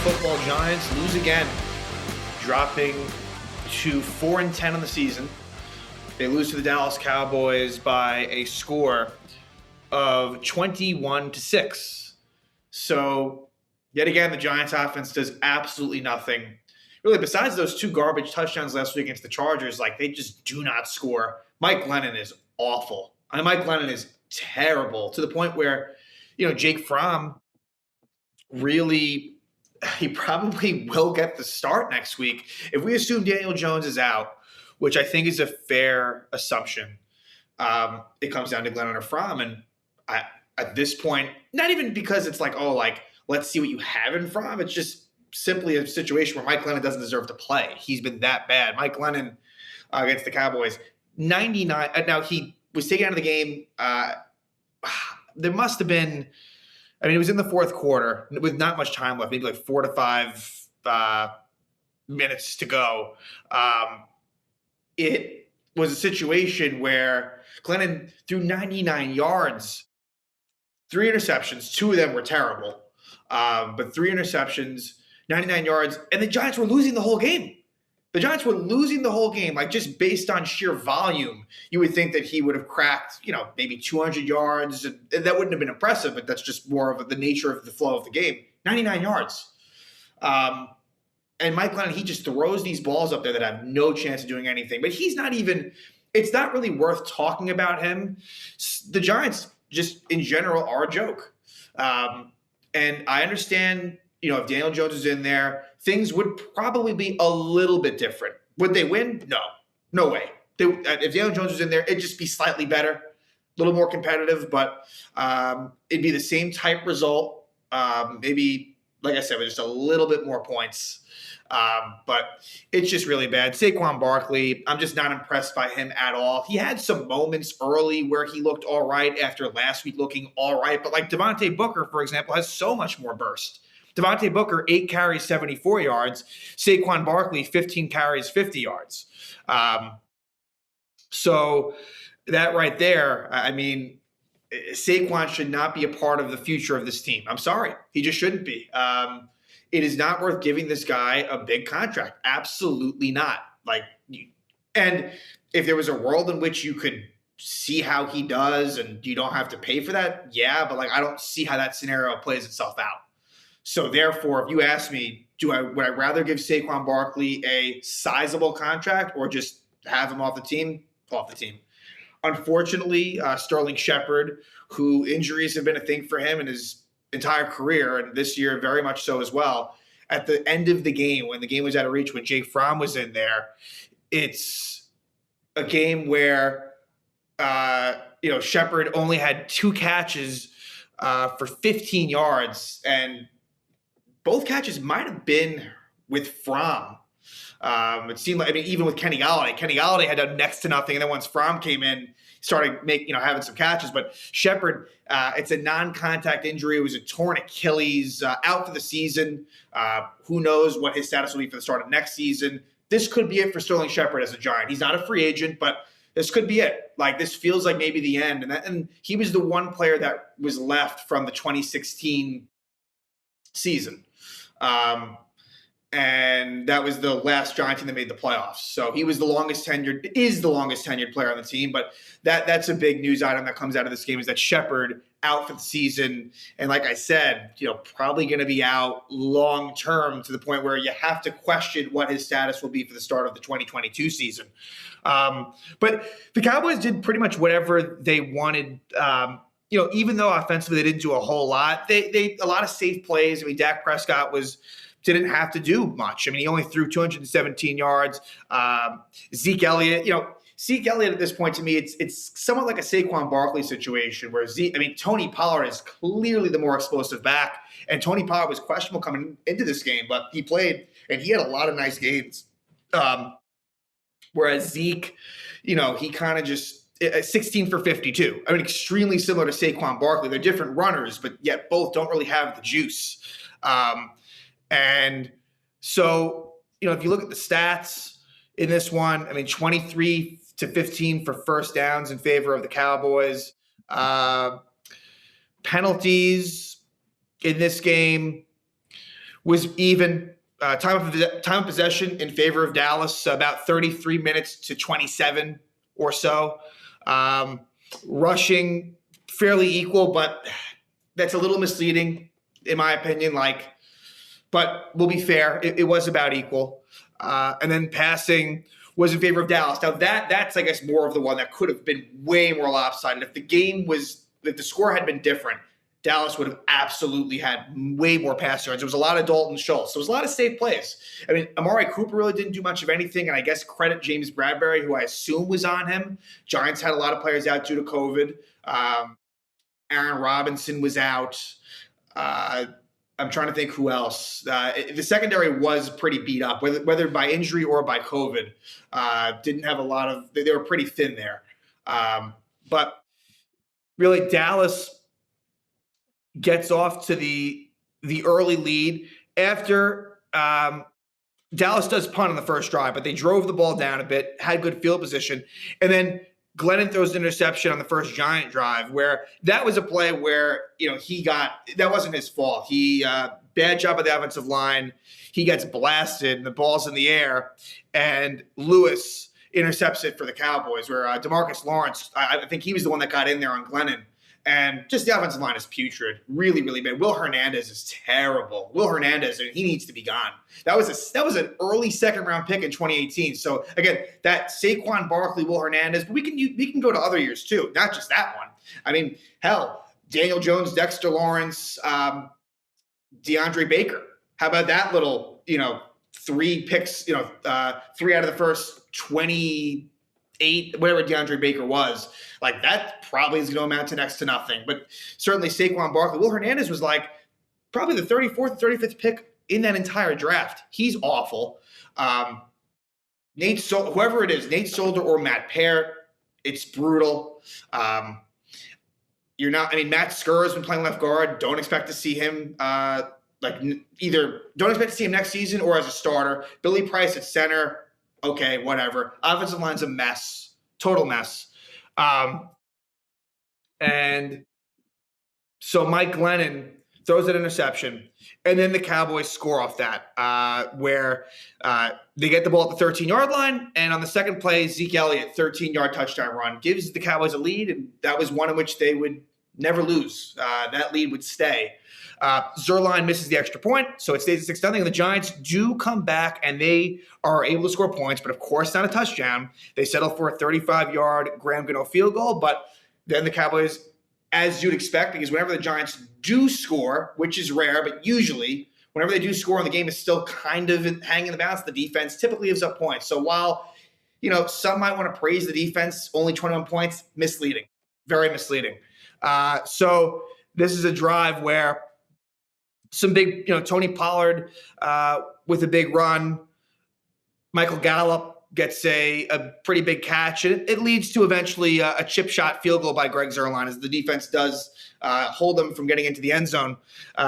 Football Giants lose again, dropping to 4-10 on the season. They lose to the Dallas Cowboys by a score of 21-6. So, yet again, the Giants offense does absolutely nothing. Really, besides those two garbage touchdowns last week against the Chargers, they just do not score. Mike Glennon is awful. Mike Glennon is terrible to the point where, Jake Fromm he probably will get the start next week. If we assume Daniel Jones is out, which I think is a fair assumption, it comes down to Glennon or Fromm. And at this point, not even because it's let's see what you have in Fromm. It's just simply a situation where Mike Glennon doesn't deserve to play. He's been that bad. Mike Glennon against the Cowboys, 99. Now, he was taken out of the game. There must have been – it was in the fourth quarter with not much time left, maybe 4 to 5 minutes to go. It was a situation where Glennon threw 99 yards, 3 interceptions. 2 of them were terrible, but 3 interceptions, 99 yards, and the Giants were losing the whole game. The Giants were losing the whole game, just based on sheer volume. You would think that he would have cracked, maybe 200 yards. That wouldn't have been impressive, but that's just more of the nature of the flow of the game. 99 yards. And Mike Lennon, he just throws these balls up there that have no chance of doing anything. But he's not even – it's not really worth talking about him. The Giants just in general are a joke. And I understand – if Daniel Jones is in there, things would probably be a little bit different. Would they win? No way. If Daniel Jones was in there, it'd just be slightly better, a little more competitive, but it'd be the same type result. Maybe, like I said, with just a little bit more points. But it's just really bad. Saquon Barkley, I'm just not impressed by him at all. He had some moments early where he looked all right after last week looking all right. But Devontae Booker, for example, has so much more burst. Devontae Booker, 8 carries, 74 yards. Saquon Barkley, 15 carries, 50 yards. So that right there, Saquon should not be a part of the future of this team. I'm sorry. He just shouldn't be. It is not worth giving this guy a big contract. Absolutely not. And if there was a world in which you could see how he does and you don't have to pay for that, yeah, but I don't see how that scenario plays itself out. So therefore, if you ask me, would I rather give Saquon Barkley a sizable contract or just have him off the team? Off the team. Unfortunately, Sterling Shepard, who injuries have been a thing for him in his entire career, and this year very much so as well, at the end of the game, when the game was out of reach, when Jake Fromm was in there, it's a game where Shepard only had 2 catches for 15 yards, and both catches might have been with Fromm. It seemed even with Kenny Golladay had done next to nothing. And then once Fromm came in, started having some catches. But Shepard, it's a non-contact injury. It was a torn Achilles, out for the season. Who knows what his status will be for the start of next season. This could be it for Sterling Shepard as a Giant. He's not a free agent, but this could be it. This feels like maybe the end. And he was the one player that was left from the 2016 season. And that was the last Giant team that made the playoffs. So he was the longest tenured player on the team. But that's a big news item that comes out of this game is that Shepard out for the season. And like I said, probably going to be out long term to the point where you have to question what his status will be for the start of the 2022 season. But the Cowboys did pretty much whatever they wanted. Even though offensively they didn't do a whole lot, they a lot of safe plays. Dak Prescott didn't have to do much. He only threw 217 yards. Zeke Elliott, at this point to me, it's somewhat like a Saquon Barkley situation where Tony Pollard is clearly the more explosive back, and Tony Pollard was questionable coming into this game, but he played and he had a lot of nice games. Whereas Zeke, he kind of just 16 for 52. Extremely similar to Saquon Barkley. They're different runners, but yet both don't really have the juice. And so, if you look at the stats in this one, 23 to 15 for first downs in favor of the Cowboys. Penalties in this game was even. Time of possession in favor of Dallas, about 33 minutes to 27 or so. Rushing fairly equal, but that's a little misleading in my opinion. But we'll be fair, it was about equal. And then passing was in favor of Dallas. Now that's I guess more of the one that could have been way more lopsided. If the score had been different, Dallas would have absolutely had way more pass yards. There was a lot of Dalton Schultz. There was a lot of safe plays. I mean, Amari Cooper really didn't do much of anything, and I guess credit James Bradbury, who I assume was on him. Giants had a lot of players out due to COVID. Aaron Robinson was out. I'm trying to think who else. The secondary was pretty beat up, whether by injury or by COVID. Didn't have a lot of – they were pretty thin there. But really, Dallas – gets off to the early lead after Dallas does punt on the first drive, but they drove the ball down a bit, had good field position, and then Glennon throws an interception on the first Giant drive, where that was a play where that wasn't his fault. Bad job of the offensive line. He gets blasted, and the ball's in the air, and Lewis intercepts it for the Cowboys. Where DeMarcus Lawrence, I think he was the one that got in there on Glennon. And just the offensive line is putrid, really, really bad. Will Hernandez is terrible. Will Hernandez, he needs to be gone. That was an early second-round pick in 2018. So again, that Saquon, Barkley, Will Hernandez, but we can go to other years too, not just that one. I mean, hell, Daniel Jones, Dexter Lawrence, DeAndre Baker. How about that little, 3 picks, 3 out of the first 28, whatever DeAndre Baker was. That probably is going to amount to next to nothing. But certainly Saquon Barkley. Will Hernandez was probably the 34th, 35th pick in that entire draft. He's awful. Whoever it is, Nate Solder or Matt Peart, it's brutal. Matt Skur has been playing left guard. Don't expect to see him either don't expect to see him next season or as a starter. Billy Price at center. Okay, whatever. Offensive line's a mess. Total mess. And so Mike Glennon throws an interception, and then the Cowboys score off that, where they get the ball at the 13-yard line, and on the second play, Zeke Elliott, 13-yard touchdown run, gives the Cowboys a lead, and that was one in which they would never lose. That lead would stay. Zuerlein misses the extra point, so it stays at 6-0. The Giants do come back, and they are able to score points, but of course not a touchdown. They settle for a 35-yard Graham Gano field goal, but then the Cowboys, as you'd expect, because whenever the Giants do score, which is rare, but usually whenever they do score and the game is still kind of hanging in the balance, the defense typically gives up points. So while, some might want to praise the defense, only 21 points, misleading, very misleading. So this is a drive where some big, Tony Pollard with a big run. Michael Gallup gets a pretty big catch. And it leads to eventually a chip shot field goal by Greg Zuerlein as the defense does hold them from getting into the end zone.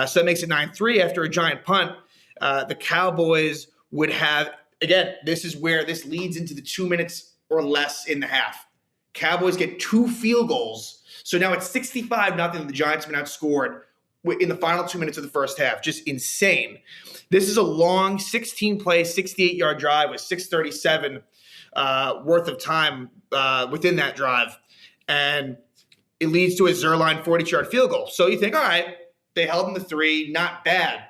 So that makes it 9-3 after a giant punt. The Cowboys would have, again, this is where this leads into the 2 minutes or less in the half. Cowboys get 2 field goals. So now it's 65-0. The Giants have been outscored in the final 2 minutes of the first half. Just insane. This is a long 16-play, 68-yard drive with 6:37 worth of time within that drive. And it leads to a Zuerlein 42-yard field goal. So you think, all right, they held them to 3, not bad.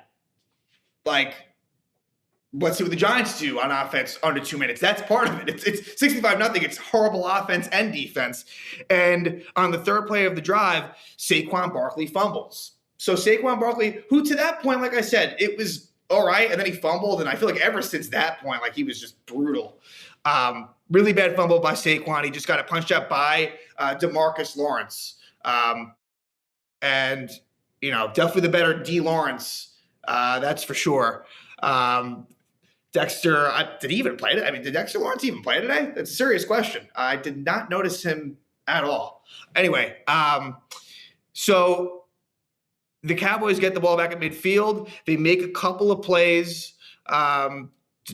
Let's see what the Giants do on offense under 2 minutes. That's part of it. It's 65-0. It's horrible offense and defense. And on the third play of the drive, Saquon Barkley fumbles. So Saquon Barkley, who to that point, like I said, it was all right, and then he fumbled, and I feel like ever since that point, he was just brutal. Really bad fumble by Saquon. He just got it punched out by DeMarcus Lawrence. And, definitely the better D. Lawrence, that's for sure. Dexter, did he even play today? Did Dexter Lawrence even play today? That's a serious question. I did not notice him at all. Anyway, so the Cowboys get the ball back at midfield. They make a couple of plays to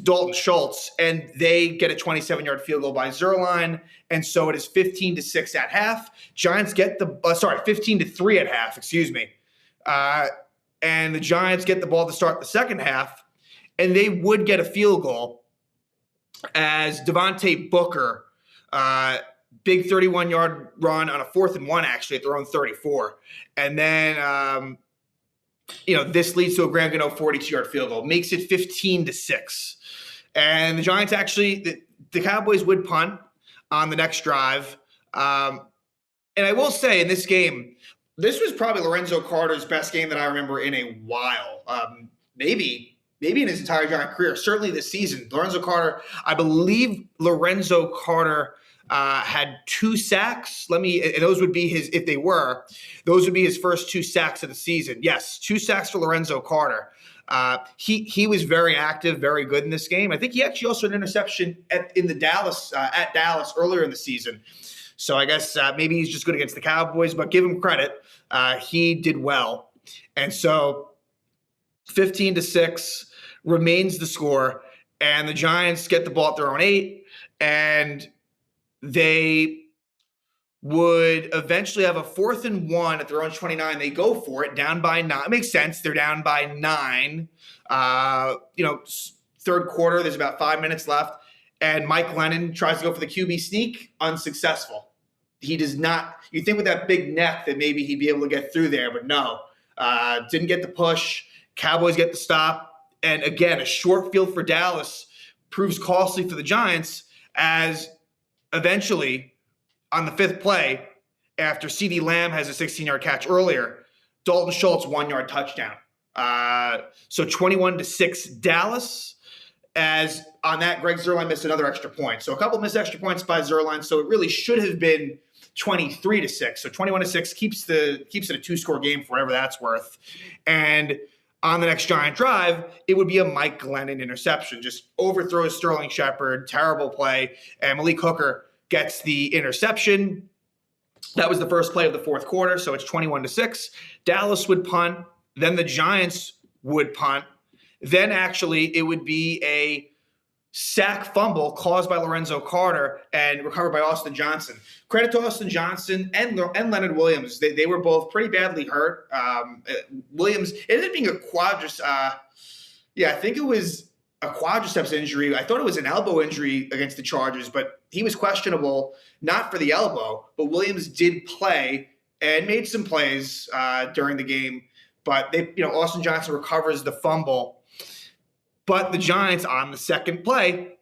Dalton Schultz, and they get a 27-yard field goal by Zuerlein. And so it is 15-6 at half. Giants get 15-3 at half, excuse me. and the Giants get the ball to start the second half, and they would get a field goal as Devontae Booker, big 31-yard run on a 4th and 1, actually, at their own 34. And then, this leads to a Graham Gano 42-yard field goal, makes it 15-6. And the Giants actually, the Cowboys would punt on the next drive. And I will say in this game, this was probably Lorenzo Carter's best game that I remember in a while. Maybe in his entire Giant career, certainly this season. Lorenzo Carter, I believe Lorenzo Carter had 2 sacks. And those would be those would be his first 2 sacks of the season. Yes, 2 sacks for Lorenzo Carter. He was very active, very good in this game. I think he actually also had an interception at Dallas earlier in the season. So I guess maybe he's just good against the Cowboys, but give him credit. He did well. And so 15-6 remains the score, and the Giants get the ball at their own 8, and they would eventually have a 4th and 1 at their own 29. They go for it, down by 9. It makes sense. They're down by 9. Third quarter, there's about 5 minutes left, and Mike Lennon tries to go for the QB sneak, unsuccessful. He does not. You think with that big neck that maybe he'd be able to get through there, but no. Didn't get the push. Cowboys get the stop. And again, a short field for Dallas proves costly for the Giants, as eventually on the 5th play, after CeeDee Lamb has a 16-yard catch earlier, Dalton Schultz 1-yard touchdown. So 21-6 Dallas, as on that Greg Zuerlein missed another extra point. So a couple missed extra points by Zuerlein. So it really should have been 23-6. So 21-6 keeps it a 2-score game for whatever that's worth. And on the next Giant drive, it would be a Mike Glennon interception. Just overthrows Sterling Shepard, terrible play, and Malik Hooker gets the interception. That was the first play of the 4th quarter, so it's 21-6. Dallas would punt, then the Giants would punt. Then actually it would be a sack fumble caused by Lorenzo Carter and recovered by Austin Johnson. Credit to Austin Johnson and Leonard Williams. They were both pretty badly hurt. Williams, it ended up being a I think it was a quadriceps injury. I thought it was an elbow injury against the Chargers, but he was questionable, not for the elbow, but Williams did play and made some plays during the game. But Austin Johnson recovers the fumble. But the Giants on the second play,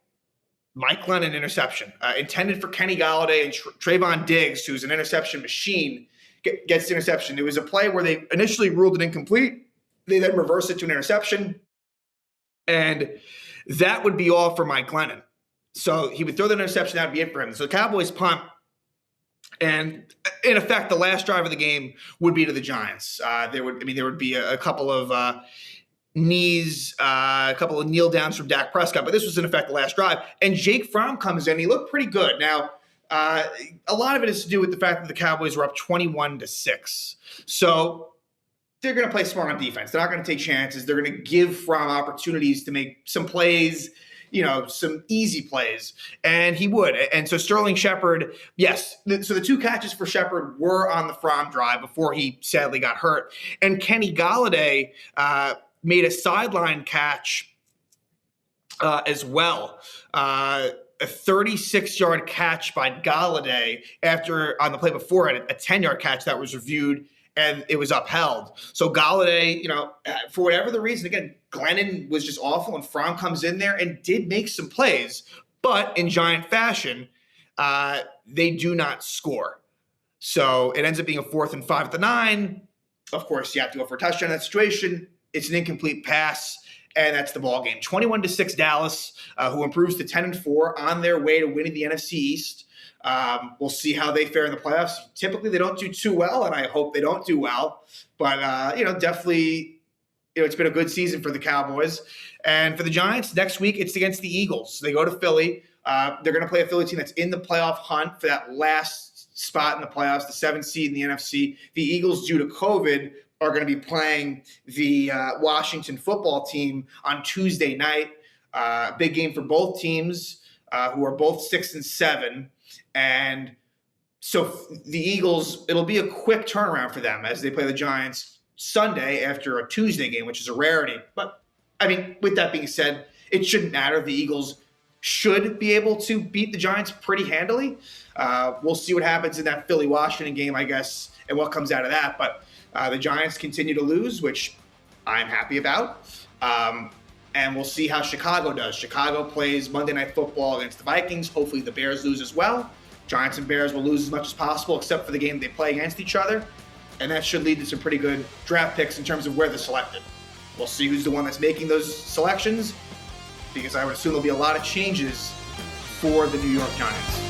Mike Lennon interception, intended for Kenny Golladay and Trayvon Diggs, who's an interception machine, gets the interception. It was a play where they initially ruled it incomplete. They then reversed it to an interception. And that would be all for Mike Lennon. So he would throw the interception. That would be it for him. So the Cowboys punt. And in effect, the last drive of the game would be to the Giants. There would be a couple of a couple of kneel downs from Dak Prescott, but this was in effect the last drive. And Jake Fromm comes in. He looked pretty good. Now, a lot of it is to do with the fact that the Cowboys were up 21-6. So they're going to play smart on defense. They're not going to take chances. They're going to give Fromm opportunities to make some plays, some easy plays. And he would. And so Sterling Shepard, yes. So the 2 catches for Shepard were on the Fromm drive before he sadly got hurt. And Kenny Golladay made a sideline catch as well. A 36-yard catch by Golladay after, on the play before, a 10-yard catch that was reviewed and it was upheld. So Golladay, for whatever the reason, again, Glennon was just awful, and Fromm comes in there and did make some plays, but in Giant fashion, they do not score. So it ends up being a 4th and 5 at the 9. Of course, you have to go for a touchdown in that situation. It's an incomplete pass, and that's the ball game. 21-6 Dallas, who improves to 10-4 on their way to winning the NFC East. We'll see how they fare in the playoffs. Typically, they don't do too well, and I hope they don't do well. But definitely, it's been a good season for the Cowboys. And for the Giants, next week it's against the Eagles. They go to Philly. They're going to play a Philly team that's in the playoff hunt for that last spot in the playoffs, the 7th seed in the NFC. The Eagles, due to COVID, are going to be playing the Washington football team on Tuesday night. Big game for both teams, who are both 6-7. And so the Eagles, it'll be a quick turnaround for them as they play the Giants Sunday after a Tuesday game, which is a rarity. But, I mean, with that being said, it shouldn't matter. The Eagles should be able to beat the Giants pretty handily. We'll see what happens in that Philly-Washington game, I guess, and what comes out of that. But the Giants continue to lose, which I'm happy about. And we'll see how Chicago does. Chicago plays Monday Night Football against the Vikings. Hopefully the Bears lose as well. Giants and Bears will lose as much as possible, except for the game they play against each other. And that should lead to some pretty good draft picks in terms of where they're selected. We'll see who's the one that's making those selections, because I would assume there'll be a lot of changes for the New York Giants.